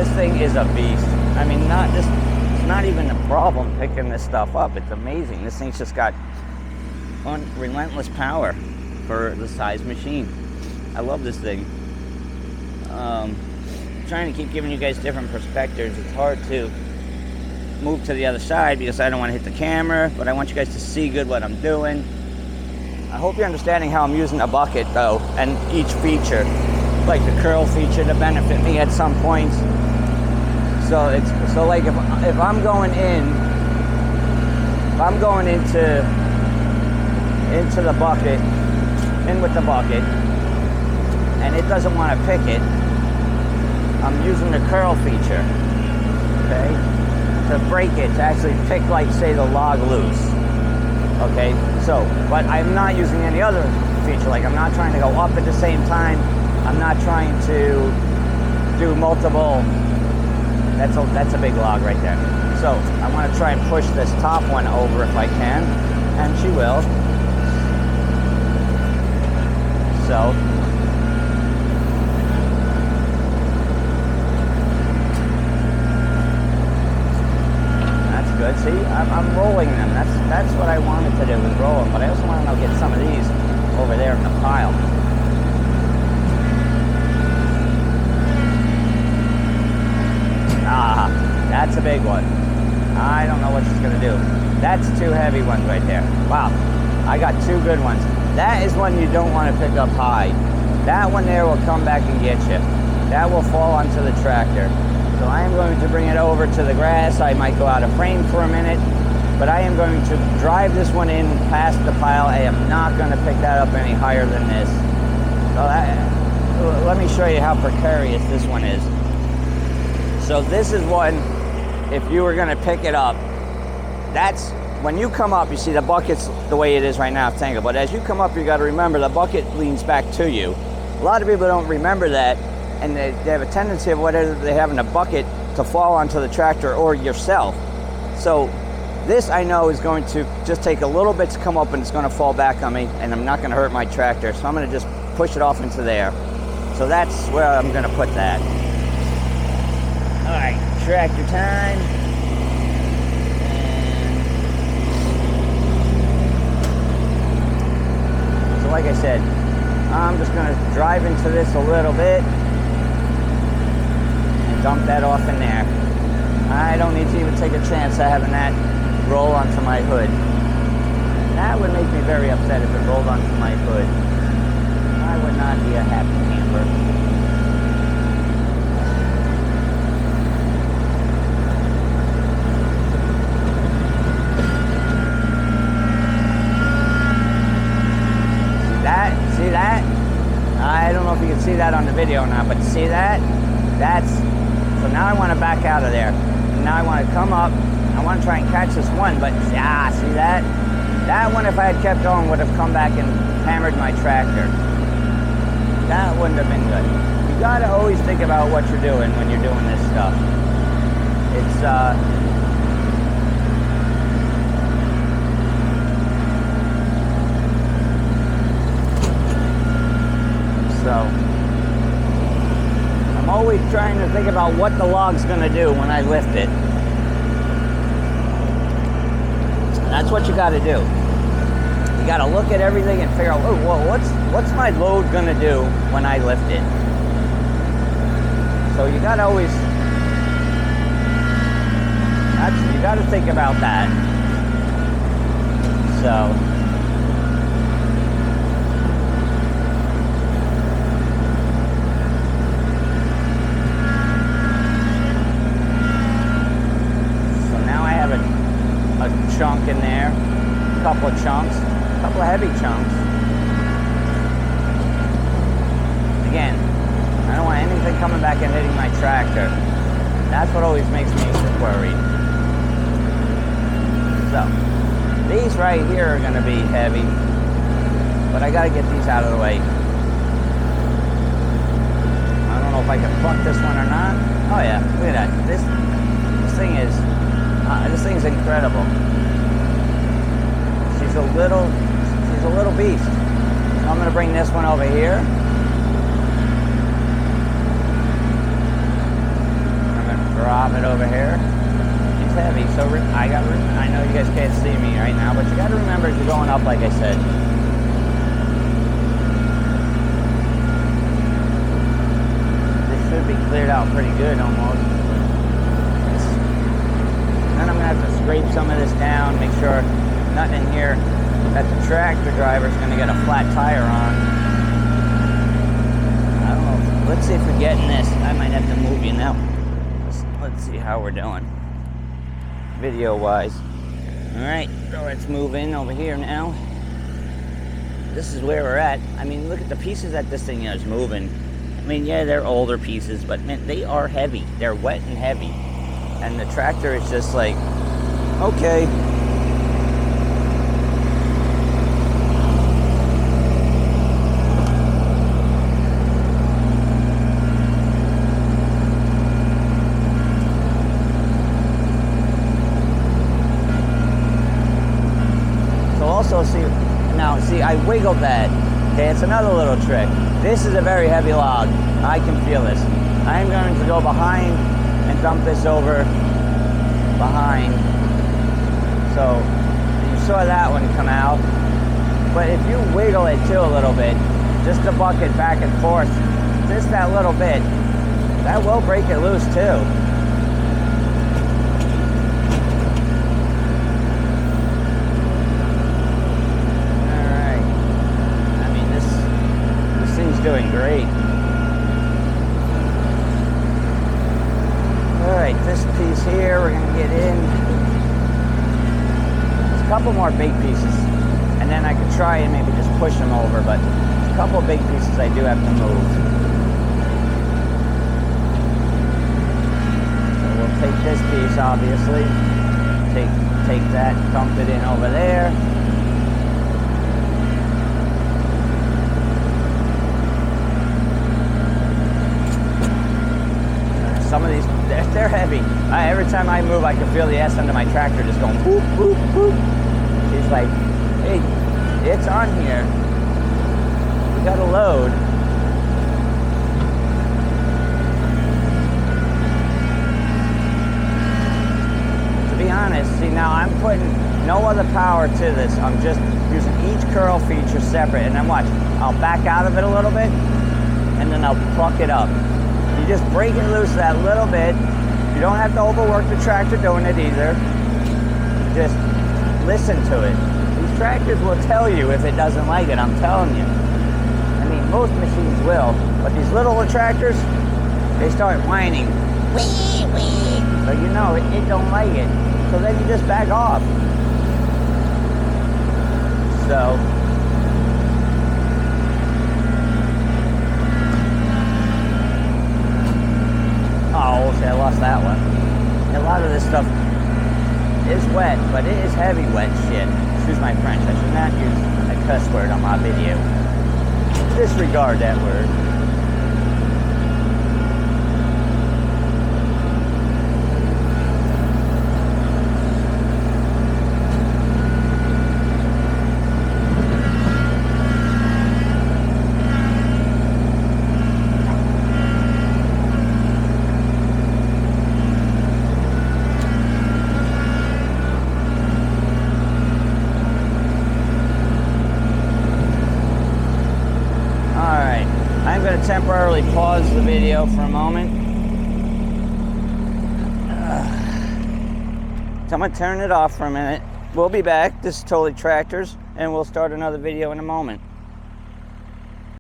this thing is a beast. I mean, it's not even a problem picking this stuff up. It's amazing. This thing's just got relentless power for the size machine. I love this thing. Trying to keep giving you guys different perspectives. It's hard to move to the other side because I don't want to hit the camera, but I want you guys to see good what I'm doing. I hope you're understanding how I'm using a bucket though, and each feature, like the curl feature to benefit me at some points. So like if I'm going into the bucket, in with the bucket, and it doesn't want to pick it, I'm using the curl feature, okay, to break it, to actually pick, like, say, the log loose, okay? So, but I'm not using any other feature, like I'm not trying to go up at the same time, I'm not trying to do multiple, that's a big log right there. So, I want to try and push this top one over if I can, and she will. So, good. See, I'm rolling them. That's what I wanted to do, was roll them. But I also want to get some of these over there in the pile. Ah, that's a big one. I don't know what she's going to do. That's two heavy ones right there. Wow, I got two good ones. That is one you don't want to pick up high. That one there will come back and get you. That will fall onto the tractor. So I am going to bring it over to the grass. I might go out of frame for a minute, but I am going to drive this one in past the pile. I am not going to pick that up any higher than this. So let me show you how precarious this one is. So this is one, if you were going to pick it up, that's, when you come up, you see the bucket's the way it is right now, it's angled, but as you come up, you got to remember the bucket leans back to you. A lot of people don't remember that, and they have a tendency of whatever they have in a bucket to fall onto the tractor or yourself. So this, I know, is going to just take a little bit to come up and it's going to fall back on me, and I'm not going to hurt my tractor. So I'm going to just push it off into there. So that's where I'm going to put that. All right, tractor time. And so like I said, I'm just going to drive into this a little bit. Dump that off in there. I don't need to even take a chance of having that roll onto my hood. That would make me very upset if it rolled onto my hood. I would not be a happy camper. See that? I don't know if you can see that on the video or not, but see that? So now I want to back out of there. Now I want to come up. I want to try and catch this one, but see that? That one, if I had kept going, would have come back and hammered my tractor. That wouldn't have been good. You got to always think about what you're doing when you're doing this stuff. It's so I'm always trying to think about what the log's going to do when I lift it. That's what you got to do. You got to look at everything and figure out, oh, what's my load going to do when I lift it? So you got to always, you got to think about that. So chunk in there, a couple of chunks, a couple of heavy chunks. Again, I don't want anything coming back and hitting my tractor. That's what always makes me worried. So, these right here are going to be heavy, but I got to get these out of the way. I don't know if I can pluck this one or not. Oh yeah, look at that. This thing's incredible. She's a little beast. So I'm going to bring this one over here. I'm pop it over here. He's heavy, so I know you guys can't see me right now, but you got to remember as you're going up, like I said. This should be cleared out pretty good almost. Then I'm gonna have to scrape some of this down, make sure nothing in here that the tractor driver's gonna get a flat tire on. I don't know. Let's see if we're getting this. I might have to move you now. Let's see how we're doing, video-wise. All right, so let's move in over here now. This is where we're at. I mean, look at the pieces that this thing is moving. I mean, yeah, they're older pieces, but man, they are heavy. They're wet and heavy. And the tractor is just like, okay. So also see, I wiggled that. Okay, it's another little trick. This is a very heavy log. I can feel this. I am going to go behind and dump this over behind. So you saw that one come out, but if you wiggle it too a little bit, just the bucket back and forth, just that little bit, that will break it loose too. All right, I mean this thing's doing great. Alright, this piece here we're going to get in. There's a couple more big pieces, and then I could try and maybe just push them over, but there's a couple big pieces I do have to move. So we'll take this piece, obviously. Take that, dump it in over there. Some of these, they're heavy. Every time I move, I can feel the S under my tractor just going boop, boop, boop. He's like, hey, it's on here. We got to load. To be honest, see now I'm putting no other power to this. I'm just using each curl feature separate. And then watch, I'll back out of it a little bit, and then I'll pluck it up. You just break it loose that little bit. You don't have to overwork the tractor doing it either. Just listen to it. These tractors will tell you if it doesn't like it, I'm telling you. I mean, most machines will, but these little tractors, they start whining. Wee, wee. So you know, it don't like it. So then you just back off. So, oh, see, I lost that one. A lot of this stuff is wet, but it is heavy wet shit. Excuse my French, I should not use a cuss word on my video. Disregard that word. Temporarily pause the video for a moment. So I'm gonna turn it off for a minute. We'll be back. This is Totally Tractors, and we'll start another video in a moment.